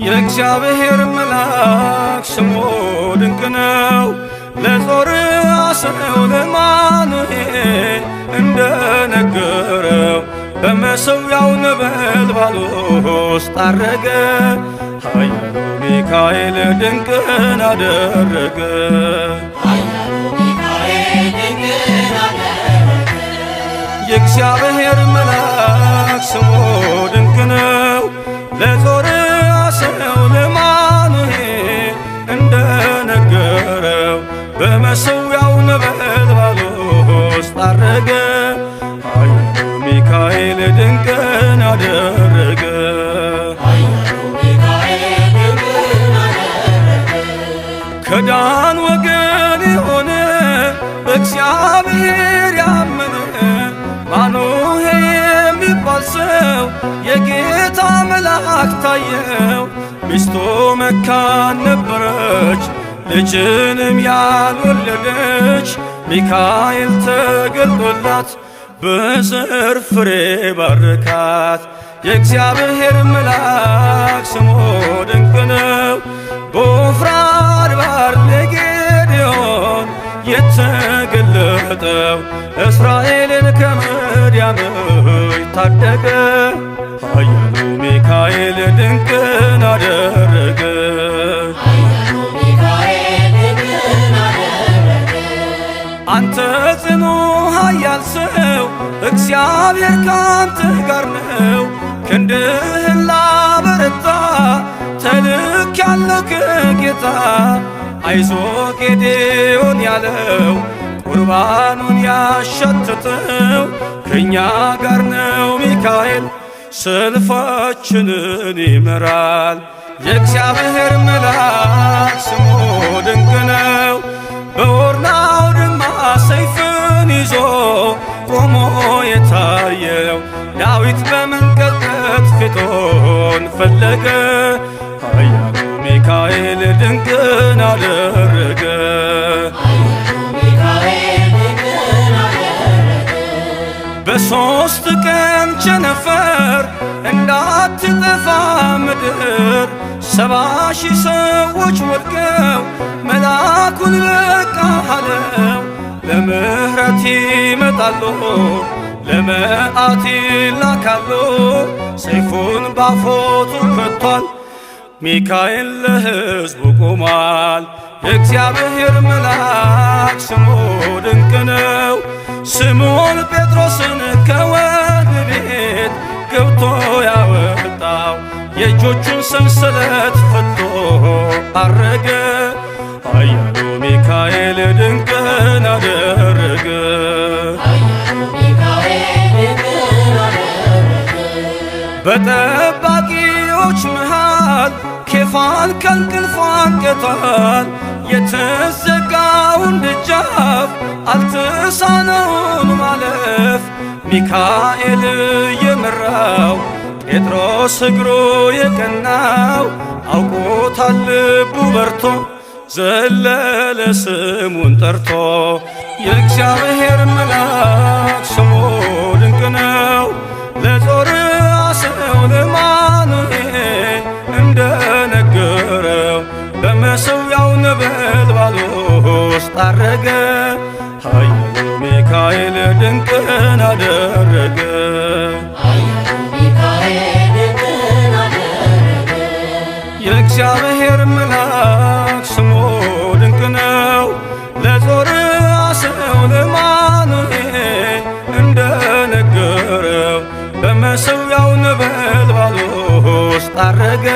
የእግዚአብሔር መልአክ ስሙ ድንቅ ነው። ለጾርዓ ሰው ለማኑኤል እንደነገረው በመሠዊያው ነበልባል ውስጥ አረገ። ኃያሉ ሚካኤል ድንቅን አደረገ። የእግዚአብሔር መልአክ ስሙ ድንቅ ነው። ለጾርዓ ሰው ለማኑኤል እንደነገረው በመሠዊያው ነበልባል ውስጥ አረገ። ኃያሉ ሚካኤል ድንቅን አደረገ። ከዳን ወገን የሆነ በእግዚአብሔር ያመነ ማኑሄ የሚባል ሰው የጌታ መልአክ ታየው። ሚስቱ መካን ነበረች፣ ልጅንም ያልወለደች። ሚካኤል ተገልጦላት በዘር ፍሬ ባረካት። የእግዚአብሔር መልአክ ስሙ ድንቅ ነው። በዖፍራ አድባር ለጌዴዎን የተገለጠው እስራኤልን ከምድያም ታደገ። ኃያሉ ሚካኤል ድንቅን አደረገ። አንተ ጽኑ ኃያል ሰው እግዚአብሔር ካንተ ጋር ነው። ክንድህን ላበረታ ተልኬአለሁ ከጌታ። አይዞ ጌዴዎን ያለው ቁርባኑን ያሸተተው ከእኛ ጋር ነው ሚካኤል ሰልፋችንን ይመራል። የእግዚአብሔር መልአክ ስሙ ድንቅ ነው። በኦርናው ድማ ሰይፍን ይዞ ቆሞ የታየው ዳዊት በመንቀጥቀጥ ፊቱን ፈለገ። ኃያሉ ሚካኤል ድንቅን አደረገ። በሦስት ቀን ቸነፈር እንዳትጠፋ ምድር 70,000 ሰዎች ወድቀው መልአኩን በቃ አለው። ለምሕረት ይመጣሉ፣ ለመዓት ይላካሉ። ሰይፉን ባፎቱ ከቷል፣ ሚካኤል ለሕዝቡ ቆሟል። የእግዚአብሔር መልአክ ስሙ ድንቅ ነው። ስምዖን ጴጥሮስን ከወህኒ ቤት ገብቶ ያወጣው የእጆቹን ሰንሰለት ፈቶ አረገ። ኃያሉ ሚካኤል ድንቅን አደረገ። በጠባቂዎች መሃል ኬፋን ከእንቅልፉ አንቅቷል። የተዘጋውን ደጃፍ አልተሳነውም ማለፍ። ሚካኤል የመራው ጴጥሮስ እግሩ የቀናው አውቆታል ልቡ በርቶ ዘለለ ስሙን ጠርቶ። የእግዚአብሔር መልአክ ስሙ ድንቅ ነው። ለጾርዓ ሰው ለማኑኤል እንደነገረው በመሠዊያው ነበልባል ውስጥ አረገ። ኃያሉ ሚካኤል ድንቅን አደረገ። የእግዚአብሔር መልአክ ስሙ ድንቅ ነው። ለጾርዓ ሰው ለማኑኤል እንደነገረው በመሠዊያው ነበልባል ውስጥ አረገ።